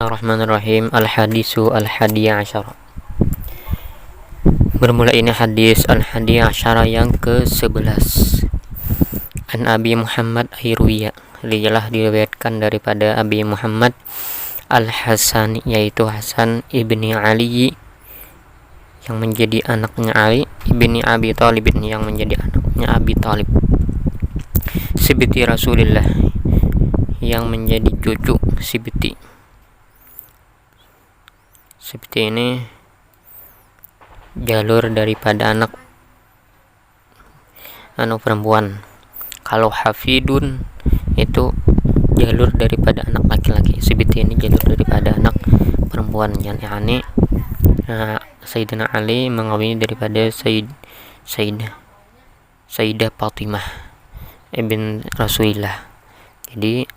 Bismillahirrahmanirrahim. Al-hadisu al-hadiya asyara. Bermula ini hadis al-hadiya asyara yang ke-11. An Abi Muhammad Ayruwiya, dialah diriwayatkan daripada Abi Muhammad Al-Hasan, yaitu Hasan ibni Ali yang menjadi anaknya Ali ibni Abi Thalib yang menjadi anaknya Abi Thalib, sibiti Rasulillah yang menjadi cucu sibiti. Seperti ini jalur daripada anak perempuan. Kalau hafidun itu jalur daripada anak laki-laki. Seperti ini jalur daripada anak perempuan. Yani Sayyidina Ali mengawini daripada Sayyidah Fatimah ibn Rasulillah. Jadi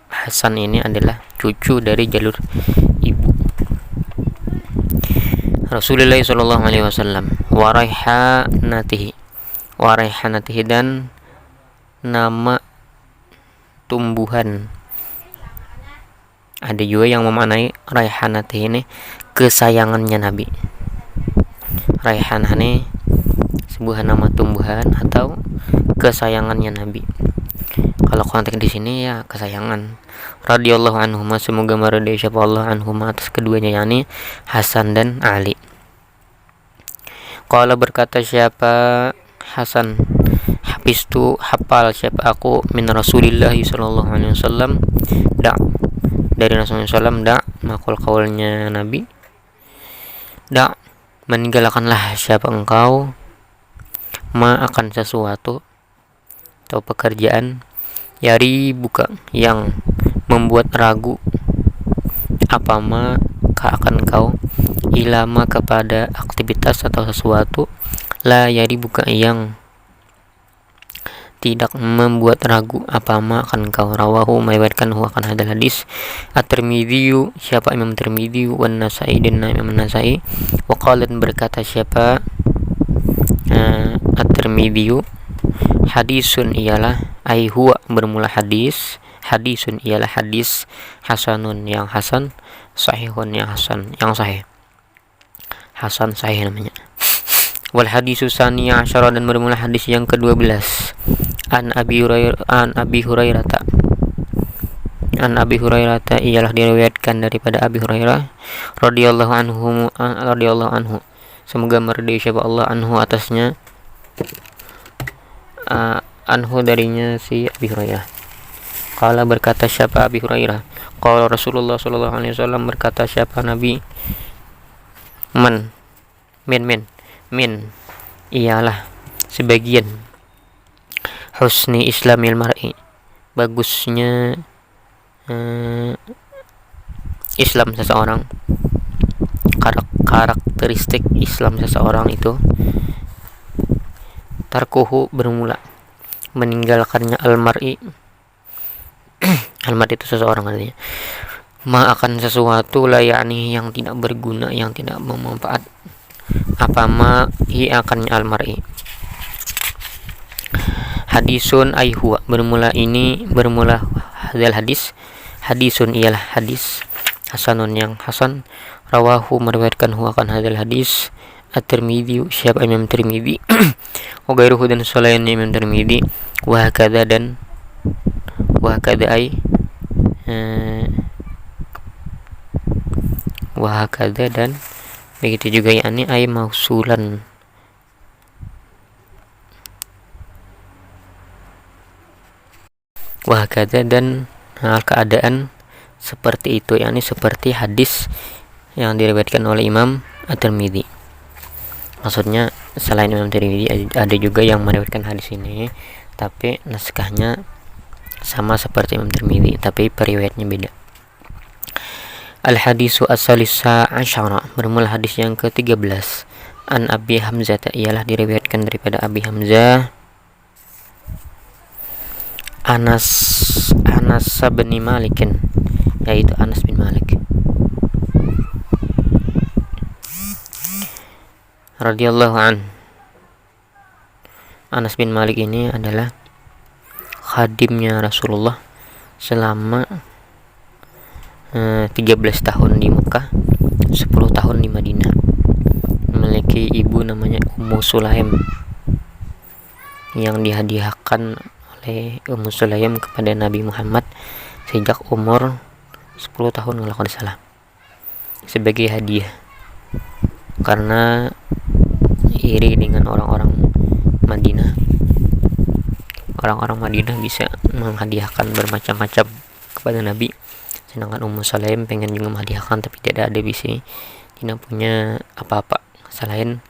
Hasan ini adalah cucu dari jalur ibu Rasulullah sallallahu alaihi wasallam. Waraihanatihi dan nama tumbuhan. Ada juga yang memaknai raihanatihi ini kesayangannya Nabi. Raihanah ini sebuah nama tumbuhan atau kesayangannya Nabi. Kalau konteks di sini ya kesayangan. Radhiyallahu anhuma, semoga meridai siapa Allah anhuma atas keduanya, yakni Hasan dan Ali. Qala, berkata siapa Hasan, hafistu hafal siapa aku min Rasulillah sallallahu alaihi wasallam, dari Rasulullah sallam, makul kaulnya Nabi, meninggalkanlah siapa engkau ma akan sesuatu atau pekerjaan yari buka yang membuat ragu apa akan kau ilama kepada aktivitas atau sesuatu la yari buka yang tidak membuat ragu apa akan kau. Rawahu, meriwayatkan akan hadal hadis at-Tirmidzi, siapa Imam Tirmidzi, wan Nasai dan Imam Nasai. Wa qala, berkata siapa at-Tirmidzi, hadisun ialah huwa bermula hadis, hadisun ialah hadis, hasanun yang hasan, sahihun yang hasan yang sahih, hasan sahih namanya. Wal hadisu saniya asyara, dan bermula hadis yang ke-12. An Abi Hurairah ialah diriwayatkan daripada Abi Hurairah radhiyallahu anhu, semoga meridai siapa Allah anhu atasnya, anhu darinya si Abi Hurairah. Qala, berkata siapa Abi Hurairah, qala Rasulullah sallallahu alaihi wasallam, berkata siapa Nabi, min ialah sebagian husni islamil mar'i, bagusnya Islam seseorang, karakteristik Islam seseorang itu, tarkuhu bermula meninggalkannya al-mar'i al-mar'i itu seseorang artinya, ma akan sesuatu la yakni yang tidak berguna, yang tidak bermanfaat, apa ma akannya al-mar'i. Hadisun huwa bermula hadal hadis, hadisun ialah hadis, hasanun yang hasan. Rawahu, meriwayatkan akan hadal hadis at-Tirmidzi, siapa Imam Tirmidzi, wa ghairuhu dan selain Imam Tirmidzi, wa hakadha dan begitu juga, yakni mausulan. Wahkada dan keadaan seperti itu, yakni seperti hadis yang diriwayatkan oleh Imam At-Tirmidzi. Maksudnya selain Imam Tirmidzi ada juga yang meriwayatkan hadis ini, tapi naskahnya sama seperti Imam Tirmidzi, tapi periwayatnya beda. Al-hadisu as-salisa asyara, bermula hadis yang ke-13. An Abi Hamzah, ialah diriwayatkan daripada Abi Hamzah Anas bin Malik, yaitu Anas bin Malik radhiyallahu an. Anas bin Malik ini adalah khadimnya Rasulullah selama 13 tahun di Mekah, 10 tahun di Madinah. Memiliki ibu namanya Ummu Sulaim, yang dihadiahkan oleh Ummu Sulaim kepada Nabi Muhammad sejak umur 10 tahun kalau tidak salah, sebagai hadiah, karena iri dengan orang-orang Madinah. Orang-orang Madinah bisa menghadiahkan bermacam-macam kepada Nabi, sedangkan Ummu Sulaim pengen juga menghadiahkan tapi tidak ada bisa, tidak punya apa-apa selain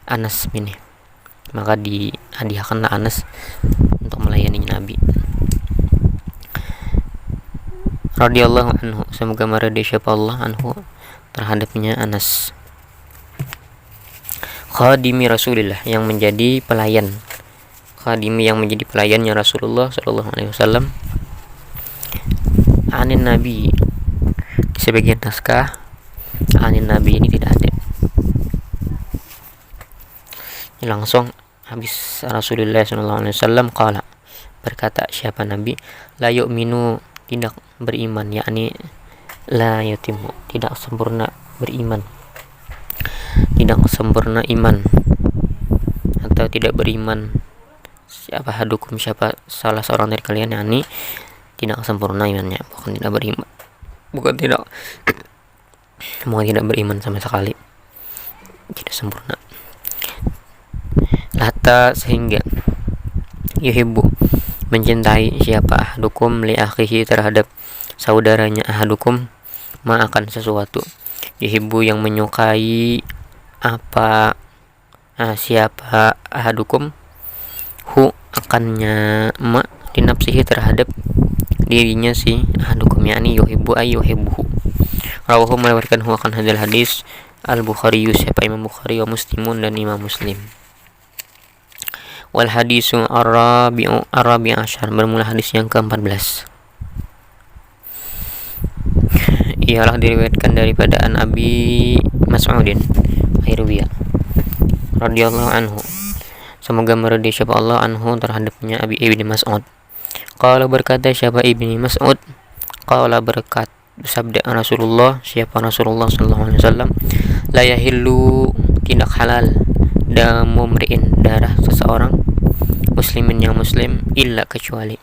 Anas ini, maka dihadiahkanlah Anas untuk melayani Nabi radhiyallahu anhu, semoga meridai siapa Allah anhu terhadapnya Anas. Khadimi Rasulillah, yang menjadi pelayan, khadimi yang menjadi pelayannya Rasulullah sallallahu alaihi wasallam. Anin Nabi, sebagian naskah anin Nabi ini tidak ada, langsung habis Rasulullah sallallahu alaihi wasallam qala, berkata siapa Nabi, la yu'minu, tidak beriman, yakni la yatimu, tidak sempurna beriman, tidak sempurna iman, atau tidak beriman siapa hadukum, siapa salah seorang dari kalian, yakni tidak sempurna imannya, bukan tidak beriman, bukan tidak beriman sama sekali, tidak sempurna. Lata, sehingga yuhibbu, mencintai siapa ahadukum li akhihi, terhadap saudaranya, ahadukum ma akan sesuatu, yuhibbu yang menyukai apa siapa ahadukum hu akannya ma dinapsihi, terhadap dirinya si ahadukum, yakni yuhibbu ay yuhibbuhu. Rawahu, meriwayatkan hu akan hadal hadis Al-Bukhari, siapa Imam Bukhari, wa Muslimun, dan Imam Muslim. Wal hadisu arabi asyar, bermula hadis yang ke-14, ialah diriwayatkan daripada an Abi Mas'udin Airwiya radhiyallahu anhu, semoga meridai siapa Allah anhu terhadapnya Abi Ibni Mas'ud. Qala, berkata siapa Ibni Mas'ud, qala bersabda Rasulullah, siapa Rasulullah sallallahu alaihi wasallam, la yahillu, tidak halal, damu mri'in, darah seseorang, muslimin yang muslim, illa kecuali,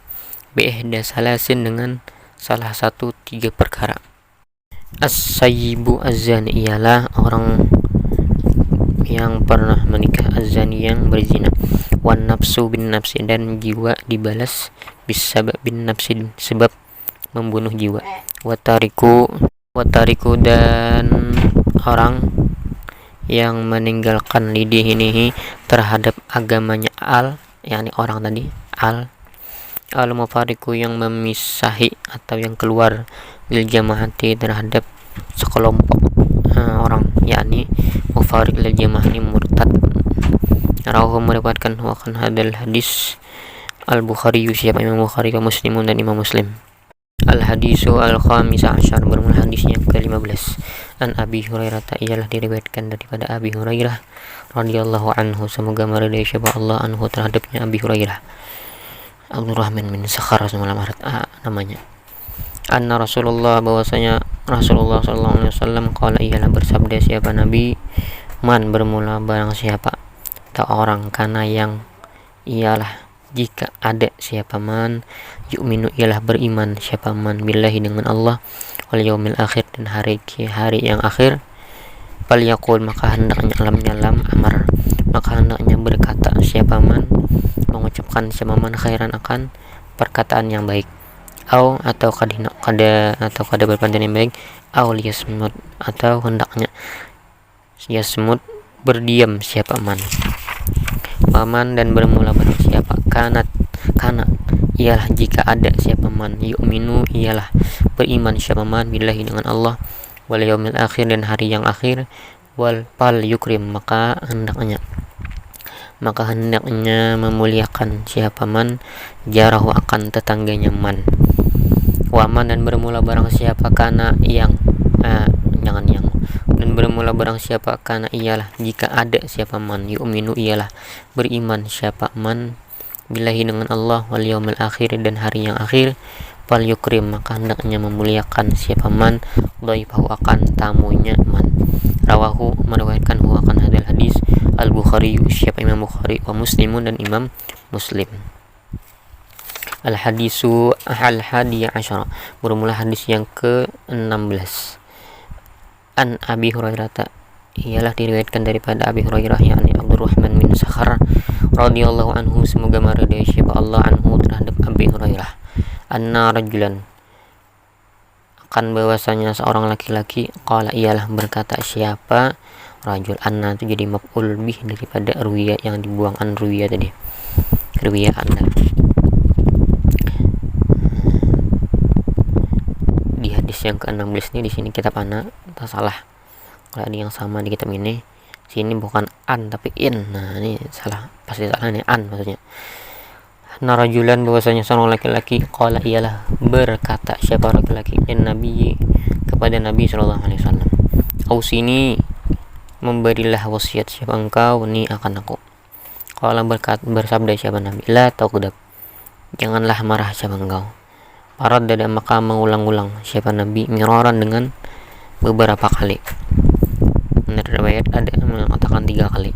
bi'ihda salasin, dengan salah satu 3 perkara. As-sayyibu az-zani, ialah orang yang pernah menikah, az-zani yang berzina, wan nafsu bin nafsi, dan jiwa dibalas bisabab bin nafsi, sebab membunuh jiwa, watariku, dan orang yang meninggalkan lidihinihi, terhadap agamanya, yakni orang tadi, al mufariku, yang memisahi atau yang keluar, lil jamaati, terhadap sekelompok orang, yakni mufarik lil jamaah ini murtad. Rawahu, meriwayatkan akan hadal hadis Al-Bukhari, siapa Imam Bukhari, wa Muslimun, dan Imam Muslim. Al-hadisu al-khamis asyar, bermula hadis yang ke-15, an Abi Hurairah, ialah diriwayatkan daripada Abi Hurairah radhiyallahu anhu, semoga meridai siapa Allah anhu terhadapnya Abi Hurairah, Abdurrahman bin Sakhar namanya. Anna Rasulullah, bahwasanya Rasulullah sallallahu alaihi wasallam qala, ialah bersabda siapa Nabi, man, bermula barang siapa, atau orang, kana yang, ialah jika ada siapa man, yu'minu, ialah beriman siapa man, billahi, dengan Allah, wal yaumil akhir, dan hari yang akhir, fal yaqul, maka hendaknya amar, maka hendaknya berkata siapa man, mengucapkan siapa man, khairan, akan perkataan yang baik, atau kada berpandang yang baik, liyasmut, atau hendaknya yasmut, berdiam siapa man. Waman, dan bermula barang siapa, kana, ialah jika ada siapa man, yu'minu, ialah beriman siapa man, billahi, dengan Allah, wal yaumil akhir, dan hari yang akhir, wal pal yukrim, maka hendaknya memuliakan siapa man, jarahu, akan tetangganya man. Waman, dan bermula barang siapa, kana yang dan bermula barang siapa, kana ialah jika ada siapa man, yu'minu, ialah beriman siapa man, billahi, dengan Allah, wal yaumil akhir, dan hari yang akhir, fal yukrim, maka hendaknya memuliakan siapa man dhaifahu, akan tamunya man. Rawahu, meriwayatkan hu akan hadal hadis Al-Bukhari, siapa Imam Bukhari, wa Muslimun, dan Imam Muslim. Al-hadisu al-hadi asyara, bermula hadis yang ke-16. An Abi Hurairah, ialah diriwayatkan daripada Abi Hurairah, yakni Abdurrahman bin Sakhar radhiyallahu anhu, semoga meridai siapa Allah anhu terhadap Abi Hurairah, anna rajulan, akan bahwasanya seorang laki-laki, qala, ialah berkata siapa rajul, anna itu jadi maf'ul bih daripada ruwiya yang dibuang, an ruwiya tadi, ruwiya anda. Di hadis yang ke-16 ini, di sini kitab ana tak salah, kalau ada yang sama di kitab ini, sini bukan an tapi in. Nah ini salah, pasti salah nih, an maksudnya. Narajulan, bahwasanya seorang laki-laki, qala, ialah berkata siapa laki-laki, Nabi, kepada Nabi sallallahu alaihi wasallam, ausini, memberilah wasiat siapa engkau ni akan aku. Qala, bersabda siapa Nabi, la taqdab, janganlah marah siapa engkau. Parad, dada, maka mengulang-ulang siapa Nabi, miraran, dengan beberapa kali. Menurut riwayat ada mengatakan 3 kali.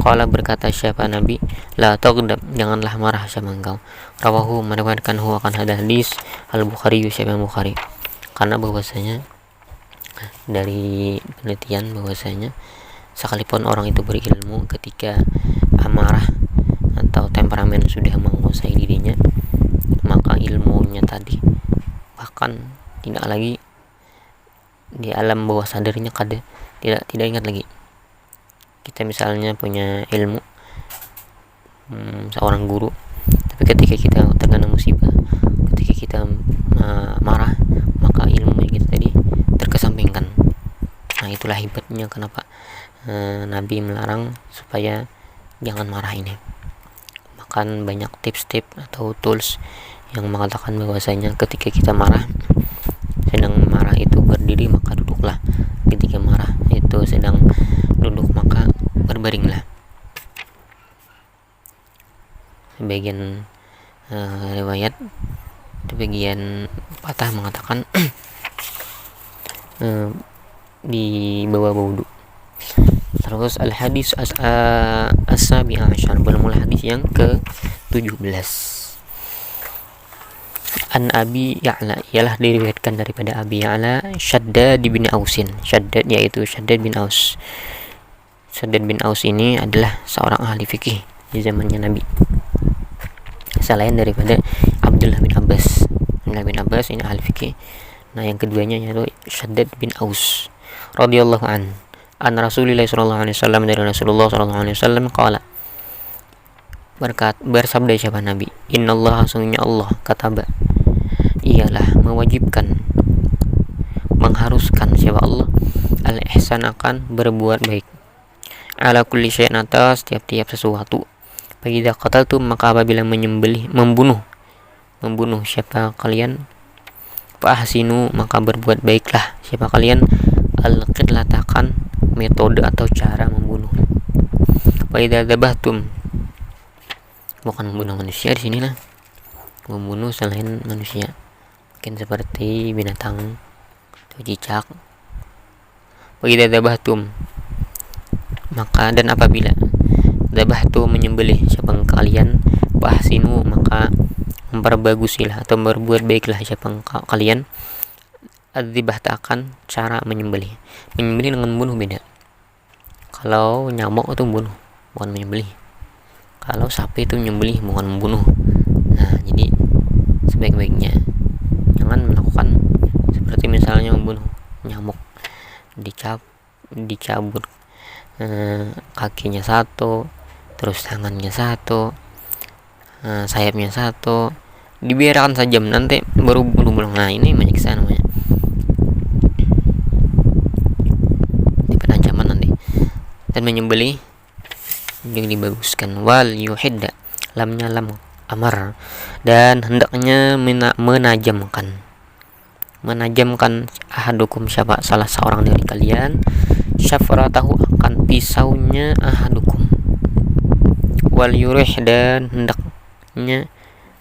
Qala, berkata siapa Nabi, la taghdab, janganlah marah siapa engkau. Rawahu, meriwayatkan hu akan hadis Al-Bukhari, siapa Bukhari. Karena bahwasanya dari penelitian bahwasanya sekalipun orang itu berilmu, ketika amarah atau temperamen sudah menguasai dirinya, maka ilmunya tadi bahkan tidak lagi di alam bawah sadarnya, tidak ingat lagi. Kita misalnya punya ilmu, seorang guru, tapi ketika kita terkena musibah, ketika kita marah, maka ilmu kita tadi terkesampingkan. Nah itulah hebatnya kenapa Nabi melarang supaya jangan marah ini. Bahkan banyak tips-tips atau tools yang mengatakan bahwasanya ketika kita sedang marah itu berdiri, maka duduklah. Ketika marah itu sedang duduk, maka berbaringlah. Sebagian riwayat, sebagian patah mengatakan di bawah wudu. Terus al-hadis as-sabi' asyar, bermula hadis yang ke-17. An Abi Ya'la, ialah diriwayatkan daripada Abi Ya'la, Shaddad bin Ausin. Shaddad yaitu Shaddad bin Aus. Shaddad bin Aus ini adalah seorang ahli fikih di zamannya Nabi, selain daripada Abdullah bin Abbas. Abdullah bin Abbas ini ahli fikih. Nah yang keduanya yaitu Shaddad bin Aus radhiyallahu an Rasulullah sallallahu alaihi wasallam, dari Rasulullah sallallahu alaihi wasallam, qala, bersabda siapa Nabi, innallaha, sungguhnya Allah, kataba, ialah mewajibkan, mengharuskan siapa Allah, al-ihsan, akan berbuat baik, ala kulli syai'in, atas tiap-tiap sesuatu. Fa idza qataltum, maka apabila membunuh siapa kalian, fa ahsinu, maka berbuat baiklah siapa kalian, al-qitlatakan, metode atau cara membunuh. Fa idza dzabhtum, bukan membunuh manusia di sini lah, membunuh selain manusia, mungkin seperti binatang atau cicak. Wa idza dzabhtum, maka dan apabila dzabhtu, menyembelih siapa kalian, fahsinu, maka memperbagusilah atau berbuat baiklah siapa kalian, adzibah, akan cara menyembelih. Menyembelih dengan membunuh beda. Kalau nyamuk itu membunuh, bukan menyembelih. Kalau sapi itu menyembelih, bukan membunuh. Nah jadi sebaik-baiknya jangan melakukan seperti misalnya membunuh nyamuk, dicabut kakinya satu, terus tangannya satu, sayapnya satu, dibiarkan saja, nanti baru bunuh. Nah ini menyiksa namanya, ini penancaman nanti. Dan menyembelih yang dibaguskan, wal yuhidda, lamnya lam amar, dan hendaknya menajamkan ahadukum, siapa salah seorang dari kalian, syafratahu, akan pisaunya ahadukum, wal yurih, dan hendaknya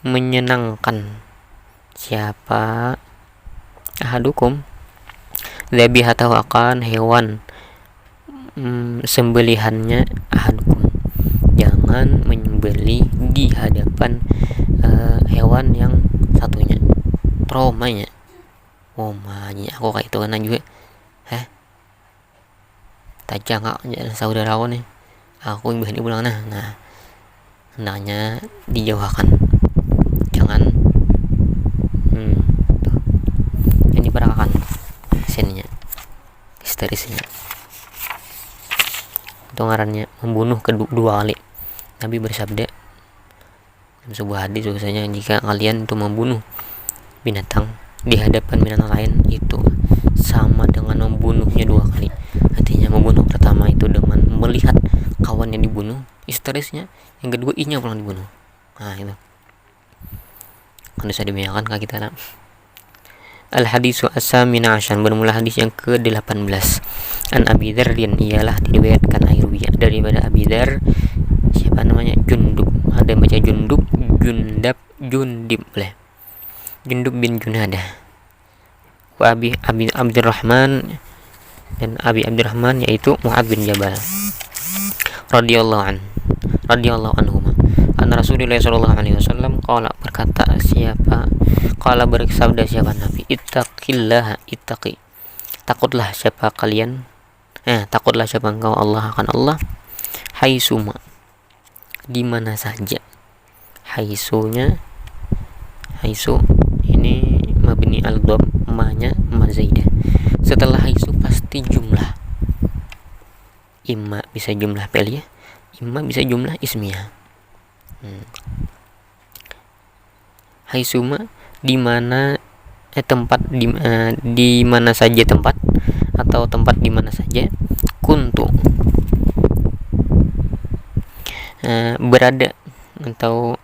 menyenangkan siapa ahadukum dzabihatahu akan hewan sembelihannya ahadukum, jangan menyembelih di hadapan hewan yang satunya. Traumanya aku kayak itu kan juga tajang jalan saudara aku nih, aku yang bahan pulang nah hendaknya dijauhkan, jangan tuh. Ini perakakan sininya histerisnya itu ngarannya membunuh kedua kali. Nabi bersabda dalam sebuah hadis bahwasanya jika kalian itu membunuh binatang di hadapan binatang lain itu sama dengan membunuhnya 2 kali. Artinya membunuh pertama itu dengan melihat kawannya dibunuh, histerisnya, yang kedua inya pulang dibunuh. Nah itu kan bisa dibayangkan ke kita lah. Al-hadisu as-samina asyar, bermula hadis yang ke-18. An Abi Dzarrin, ialah diriwayatkan Airuya daripada Abi Dzar, siapa namanya, Jundub, ada baca Jundub, Jundib boleh, Jundub bin Junadah. Wa Abi Abdurrahman, dan Abi Abdurrahman yaitu Mu'ad bin Jabal radhiyallahu anhuma. An Rasulullah sallallahu alaihi wasallam qala, berkata siapa, qala bersabda siapa Nabi, takutlah siapa kalian, takutlah siapa engkau Allah akan Allah, haisuma, di mana saja. Haisu ini mabni al-dham, ma-nya ma zaidah. Setelah haisu pasti jumlah, imma bisa jumlah fi'liyah, imma bisa jumlah ismiyah. Haisuma, di mana tempat, di mana saja tempat, atau tempat di mana saja. Kuntu, berada atau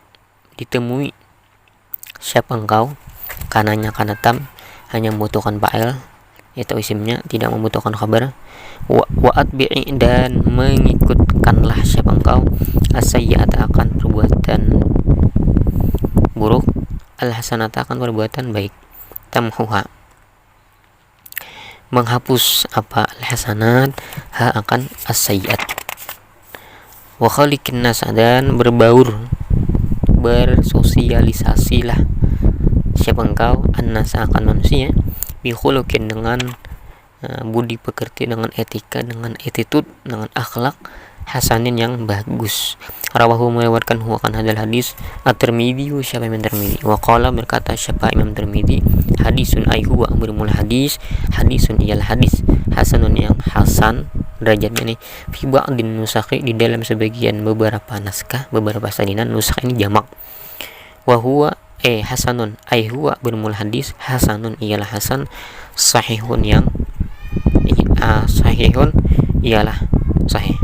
ditemui siapa engkau, kananya kanatam, hanya membutuhkan fa'il yaitu isimnya, tidak membutuhkan khabar. Wa atbi'i, dan mengikutkanlah siapa engkau, as-sayyi'ata, akan perbuatan buruk, al-hasanata, akan perbuatan baik, tamhuha, menghapus apa, al-hasanat, ha akan as-sayyi'at. Wa khaliqin nas, dan bersosialisasilah siapa engkau, an-nas, akan manusia, bi khuluqin, dengan budi pekerti, dengan etika, dengan attitude, dengan akhlak, hasanin, yang bagus. Rawahu, melewatkan huwa akan hadal hadis at-Tirmidzi, siapa Imam Tirmidzi. Wa qala, berkata siapa Imam Tirmidzi, hadisun ay huwa, bermula hadis, hadisun ialah hadis, hasanun, yang hasan derajatnya nih, fi ba'din nusakhi, di dalam sebagian beberapa naskah, beberapa salinan nusakh ini jamak. Wa huwa hasanun ay huwa, bermula hadis, hasanun ialah hasan, sahihun, yang sahihun ialah sahih.